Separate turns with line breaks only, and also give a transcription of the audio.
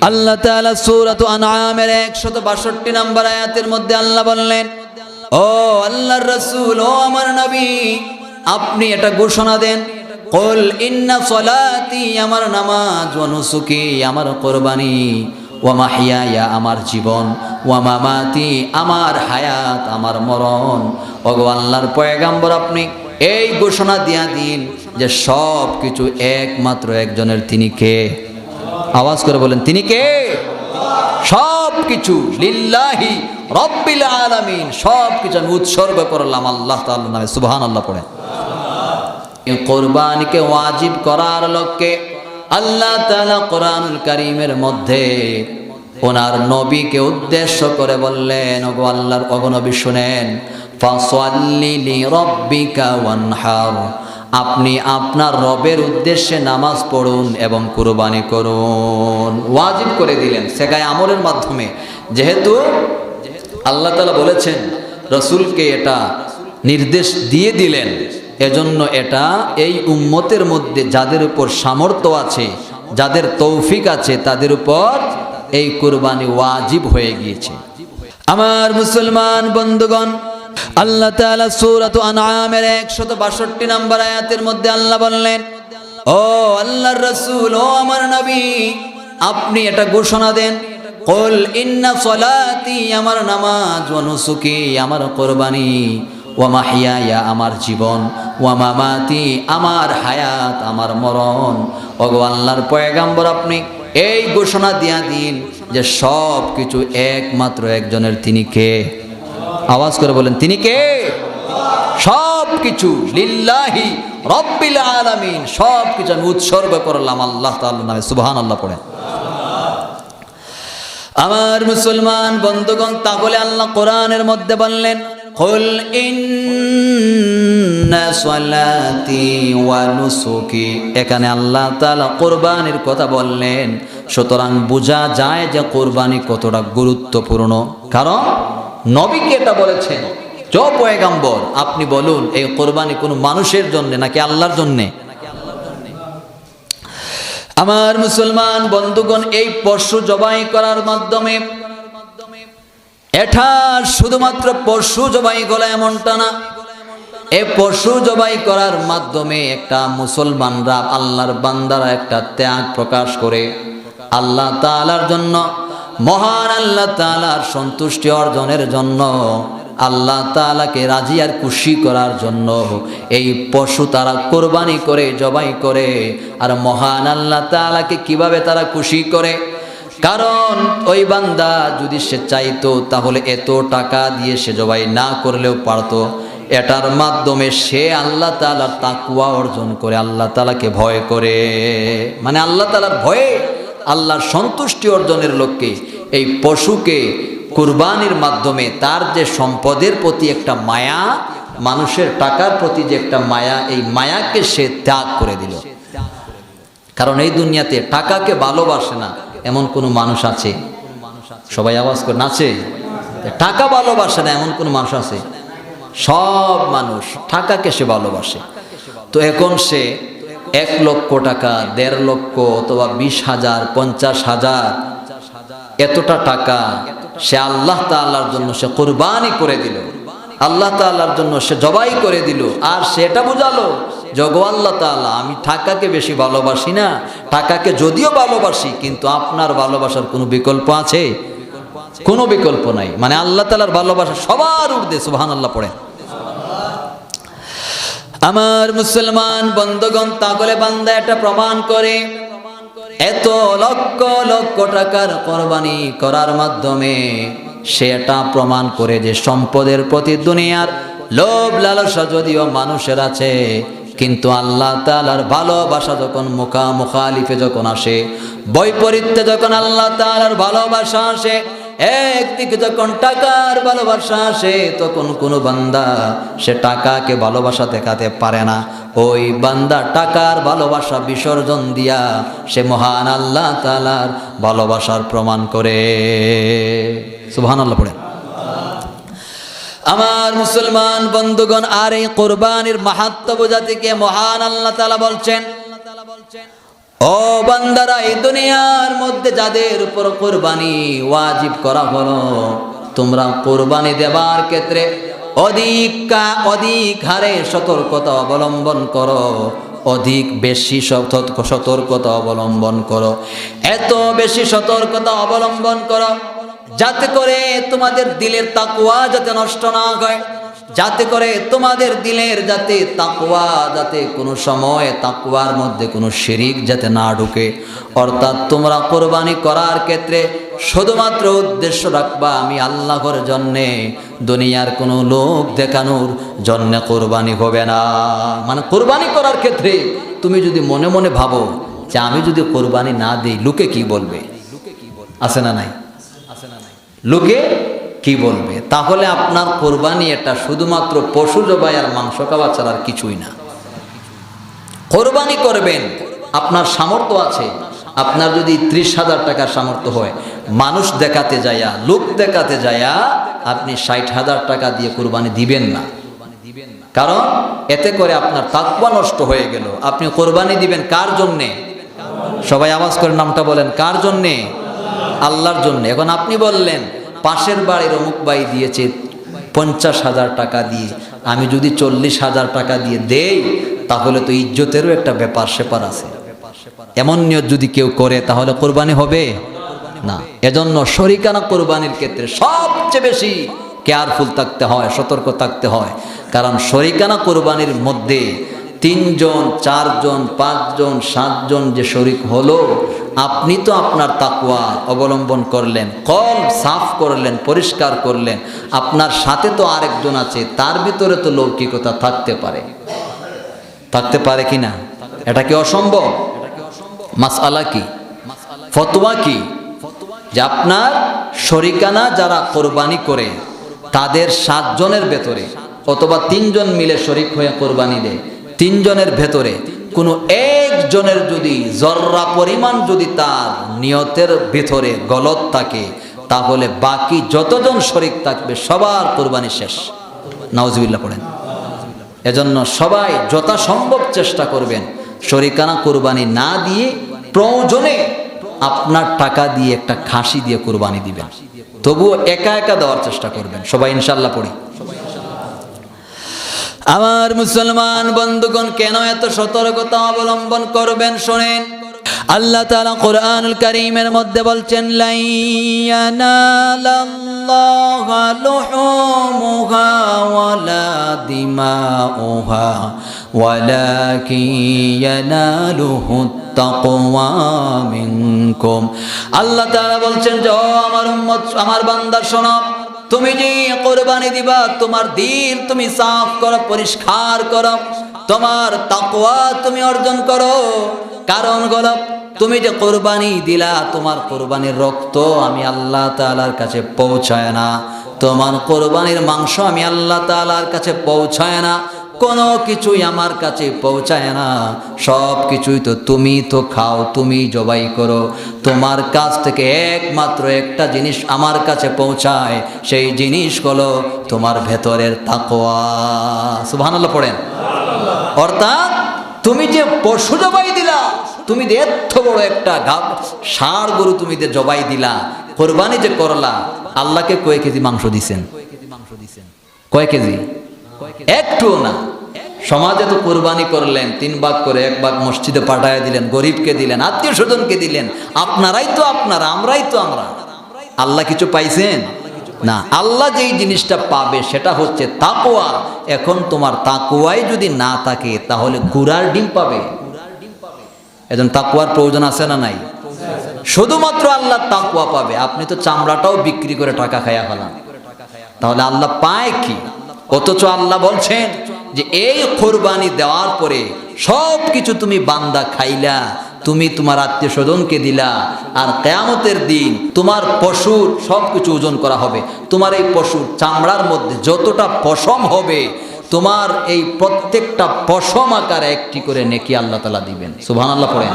আল্লাহ তাআলা সূরাতুল আনআমের 162 নম্বর আয়াতের মধ্যে আল্লাহ বললেন, ও আল্লাহর রাসূল, ও আমার নবী, আপনি এটা ঘোষণা দেন, কুল ইন্না সলাতি, আমার নামাজ, ওয়া নুসুকি, আমার কুরবানি, ওয়া মাহইয়ায়া, আমার জীবন, ওয়া মামাতি, আমার হায়াত, আমার মরণ। ওগো আল্লাহর পয়গম্বর, আপনি এই ঘোষণা দিয়া দিন যে সব কিছু একমাত্র একজনের, তিনি কে? আওয়াজ করে বলেন, তিনি কে? সব কিছু লিল্লাহি রাব্বিল আলামিন, সব কিছু আমি উৎসর্গ করলাম আল্লাহ তাআলার নামে। সুবহানাল্লাহ পড়েন। এই কুরবানিকে ওয়াজিব করার লক্ষ্যে আল্লাহ তাআলা কোরআনুল কারীমের মধ্যে ওনার নবীকে উদ্দেশ্য করে বললেন, ওগো আল্লাহর নবী শুনেন, ফাসাল্লি লিরাব্বিকা ওয়ানহার, আপনি আপনার রবের উদ্দেশ্যে নামাজ পড়ুন এবং কুরবানি করুন। ওয়াজিব করে দিলেন সেগায় আমলের মাধ্যমে। যেহেতু আল্লাহ তাআলা বলেছেন, রাসূলকে এটা নির্দেশ দিয়ে দিলেন, এজন্য এটা এই উম্মতের মধ্যে যাদের উপর সামর্থ্য আছে, যাদের তৌফিক আছে, তাদের উপর এই কুরবানি ওয়াজিব হয়ে গিয়েছে। আমার মুসলমান বন্ধুগণ, আল্লাহ তাআলা সূরাতুল আনআমের 162 নম্বর আয়াতের মধ্যে আল্লাহ বললেন, ও আল্লাহর রাসূল, ও আমার নবী, আপনি এটা ঘোষণা দেন, কুল ইন্না সলাতি, আমার নামাজ, ওয়া নুসুকি, আমার কুরবানি, ওয়া মাহইয়ায়া, আমার জীবন, ওয়া মামাতি, আমার হায়াত, আমার মরণ। ওগো আল্লাহর পয়গম্বর, আপনি এই ঘোষণা দিয়া দিন যে সব কিছু একমাত্র একজনের, তিনি কে? আওয়াজ করে বলেন, তিনি কে? সব কিছু লিল্লাহি রাব্বিল আলামিন, সব কিছু আমি উৎসর্গ করলাম আল্লাহ তাআলার নামে। সুবহানাল্লাহ পড়েন। আমার মুসলমান বন্ধুগণ, তাহলে আল্লাহ কোরআনের মধ্যে বললেন, কুল ইন্না সলাতি ওয়া নুসুকি, এখানে আল্লাহ তাআলা কুরবানির কথা বললেন। সুতরাং বোঝা যায় যে কুরবানি কতটা গুরুত্বপূর্ণ, কারণ নবীকে এটা বলেছেন, যে পয়গম্বর আপনি বলুন এই কুরবানি কোনো মানুষের জন্য নাকি আল্লাহর জন্য? আমার মুসলমান বন্ধুগণ, এই পশু জবাই করার মাধ্যমে, এটা শুধুমাত্র পশু জবাই করা এমনটা না, এই পশু জবাই করার মাধ্যমে একটা মুসলমানরা, আল্লাহর বান্দারা একটা ত্যাগ প্রকাশ করে আল্লাহ তাআলার জন্য, মহান আল্লাহ তাআলার সন্তুষ্টি অর্জনের জন্য, আল্লাহ তাআলাকে রাজি আর খুশি করার জন্য এই পশু তারা কোরবানি করে, জবাই করে। আর মহান আল্লাহ তাআলাকে কিভাবে তারা খুশি করে? কারণ ওই বান্দা যদি সে চাইতো তাহলে এত টাকা দিয়ে সে জবাই না করলেও পারতো। এটার মাধ্যমে সে আল্লাহ তাআলার তাকওয়া অর্জন করে, আল্লাহ তাআলাকে ভয় করে, মানে আল্লাহ তাআলার ভয়ে, আল্লাহর সন্তুষ্টি অর্জনের লক্ষ্যে এই পশুকে কুরবানির মাধ্যমে তার যে সম্পদের প্রতি একটা মায়া, মানুষের টাকার প্রতি যে একটা মায়া, এই মায়াকে সে ত্যাগ করে দিল। কারণ এই দুনিয়াতে টাকাকে ভালোবাসে না এমন কোনো মানুষ আছে? সবাই আওয়াজ করে নাচে। টাকা ভালোবাসে না এমন কোনো মানুষ আছে? সব মানুষ টাকাকে সে ভালোবাসে। তো এখন সে 1 লক্ষ টাকা, 1.5 লক্ষ অথবা 20,000, 50,000 এতটা টাকা সে আল্লাহ তাআলার জন্য সে কুরবানি করে দিল, আল্লাহ তাআলার জন্য সে জবাই করে দিল। আর সেটা বুঝালো, জগো আল্লাহ তাআলা, আমি টাকাকে বেশি ভালোবাসি না, টাকাকে যদিও ভালোবাসি কিন্তু আপনার ভালোবাসার কোনো বিকল্প আছে? কোনো বিকল্প নাই। মানে আল্লাহ তাআলার ভালোবাসা সবার ঊর্ধ্বে। সুবহানাল্লাহ পড়ে। আমার মুসলমান বন্ধুগণ, তাহলে বান্দা এটা প্রমাণ করে, এত লক্ষ লক্ষ টাকার কোরবানি করার মাধ্যমে সে এটা প্রমাণ করে যে সম্পদের প্রতি দুনিয়ার লোভ লালসা যদিও মানুষের আছে, কিন্তু আল্লাহ তাআলার ভালোবাসা যখন মুখালিফে যখন আসে, বৈপরীত্যে যখন আল্লাহ তাআলার ভালোবাসা আসে, একদিকে যখন টাকার ভালোবাসা আসে, তখন কোনো বান্দা সে টাকাকে ভালোবাসা দেখাতে পারে না। ওই বান্দা টাকার ভালোবাসা বিসর্জন দিয়া সে মহান আল্লাহ তাআলার ভালোবাসার প্রমাণ করে। সুবহানাল্লাহ পড়ে। আমার মুসলমান বন্ধুগণ, আর এই কুরবানির মাহাত্ম্য বোঝাতে গিয়ে মহান আল্লাহ তাআলা বলছেন, ও বান্দারা, এই দুনিয়ার মধ্যে যাদের উপর কোরবানি ওয়াজিব করা হলো, তোমরা কোরবানি দেবার ক্ষেত্রে অধিক হারে সতর্কতা অবলম্বন করো, অধিক বেশি সতর্কতা অবলম্বন করো, এত বেশি সতর্কতা অবলম্বন করো যাতে করে তোমাদের দিলের তাকওয়া যাতে নষ্ট না হয়, যাতে করে তোমাদের দিলের যাতে তাকওয়া যাতে কোনো সময় তাকওয়ার মধ্যে কোনো শিরিক যাতে না ঢুকে। অর্থাৎ তোমরা কোরবানি করার ক্ষেত্রে শুধুমাত্র উদ্দেশ্য রাখবা আমি আল্লাহর জন্যে, দুনিয়ার কোনো লোক দেখানোর জন্যে কোরবানি হবে না। মানে কোরবানি করার ক্ষেত্রে তুমি যদি মনে মনে ভাবো যে আমি যদি কোরবানি না দিই লোকে কি বলবে, আছে না নাই? লোকে কি বলবে, তাহলে আপনার কোরবানি এটা শুধুমাত্র পশু জবাই আর মাংস খাওয়া ছাড়া আর কিছুই না। কোরবানি করবেন, আপনার সামর্থ্য আছে, আপনার যদি 30,000 টাকার সামর্থ্য হয়, মানুষ দেখাতে যায়া লোক দেখাতে যায়া আপনি 60,000 টাকা দিয়ে কোরবানি দিবেন না। কারণ এতে করে আপনার তাকওয়া নষ্ট হয়ে গেল। আপনি কোরবানি দিবেন কার জন্যে? সবাই আওয়াজ করে নামটা বলেন, কার জন্যে? আল্লাহর জন্য। এখন আপনি বললেন পাশের বাড়ির অমুক ভাই দিয়েছে 50,000 টাকা দিয়ে, আমি যদি 40,000 টাকা দিয়ে দেই তাহলে তো ইজ্জতেরও একটা ব্যাপার সেপার আছে। এমন নিয়ত যদি কেউ করে তাহলে কোরবানি হবে না। এজন্য শরিকানা কোরবানির ক্ষেত্রে সবচেয়ে বেশি কেয়ারফুল থাকতে হয়, সতর্ক থাকতে হয়। কারণ শরিকানা কোরবানির মধ্যে 3 জন 4 জন 5 জন 7 জন যে শরিক হলো, আপনি তো আপনার তাকওয়া অবলম্বন করলেন, কলব সাফ করলেন, পরিষ্কার করলেন, আপনার সাথে তো আরেকজন আছে, তার ভিতরে তো লৌকিকতা থাকতে পারে কি না? এটা কি অসম্ভব? মাসআলা কি, ফতোয়া কি, যে আপনার শরিকানা যারা কোরবানি করে তাদের 7 জনের ভেতরে অথবা 3 জন মিলে শরিক হয়ে কোরবানি দেয়, 3 জনের ভেতরে কোনো একজনের যদি জর্রা পরিমাণ যদি তার নিয়তের ভিতরে গলত থাকে তাহলে বাকি যতজন শরিক থাকবে সবার কোরবানি শেষ। নাউজুবিল্লাহ পড়েন। এজন্য সবাই যথাসম্ভব চেষ্টা করবেন শরিকানা কোরবানি না দিয়ে প্রয়োজনে আপনার টাকা দিয়ে একটা খাসি দিয়ে কোরবানি দিবেন, তবুও একা একা দেওয়ার চেষ্টা করবেন। সবাই ইনশাআল্লাহ পড়ি। আমার মুসলমান বন্ধুগণ, কেন এত সতর্কতা অবলম্বন করবেন শোনেন। আল্লাহ তাআলা কোরআনুল কারীমের মধ্যে বলছেন, লা ইয়ানালাল্লাহু লুহুমুহা ওয়ালা দিমাউহা ওয়ালাকিন ইয়ানালুহুত তাকওয়া মিনকুম। আল্লাহ তাআলা বলছেন যে ও আমার উম্মত, আমার বান্দা শোনো, তুমি যে কোরবানি দিবা তোমার দিল তুমি সাফ করো, পরিষ্কার করো, তোমার তাকওয়া তুমি অর্জন করো। কারণ হলো তুমি যে কোরবানি দিলা তোমার কোরবানির রক্ত আমি আল্লাহ তাআলার কাছে পৌঁছায় না, তোমার কোরবানির মাংস আমি আল্লাহ তাআলার কাছে পৌঁছায় না, কোনো কিছুই আমার কাছে পৌঁছায় না। সব কিছুই তো তুমি তো খাও, তুমি জবাই করো, তোমার কাছ থেকে একমাত্র একটা জিনিস আমার কাছে পৌঁছায়, সেই জিনিস হলো তোমার ভেতরের তাকওয়া। সুবহানাল্লাহ পড়েন। অর্থাৎ তুমি যে পশু জবাই দিলা, তুমি যে এত বড় একটা ষাঁড় গরু তুমি যে জবাই দিলা, কোরবানি যে করলা, আল্লাহকে কয় কেজি মাংস দিছেন? কয় কেজি? একটুও না। সমাজে তো কোরবানি করলেন 3 ভাগ করে, 1 ভাগ মসজিদে পাঠায় দিলেন, গরিবকে দিলেন, আত্মীয় স্বজনকে দিলেন, আপনারাই তো আপনারা, আমরাই তো আমরা। আল্লাহ কিছু পাইছেন না। আল্লাহ যেই জিনিসটা পাবে সেটা হচ্ছে তাকওয়া। এখন তোমার তাকওয়াই যদি না থাকে তাহলে ঘোড়ার ডিম পাবে। এজন্য তাকওয়ার প্রয়োজন আছে না নাই? শুধুমাত্র আল্লাহ তাকওয়া পাবে। আপনি তো চামড়াটাও বিক্রি করে টাকা খায়া ফেলান, তাহলে আল্লাহ পায় কি? অথচ আল্লাহ বলছেন যে এই কোরবানি দেওয়ার পরে সব কিছু তুমি বান্দা খাইলা, তুমি তোমার আত্মীয় স্বজনকে দিলা, আর কিয়ামতের দিন তোমার পশুর সব কিছু ওজন করা হবে। তোমার এই পশুর চামড়ার মধ্যে যতটা পশম হবে, তোমার এই প্রত্যেকটা পশম আকারে একটি করে নেকি আল্লাহ তাআলা দিবেন। সুবহানাল্লাহ পড়েন।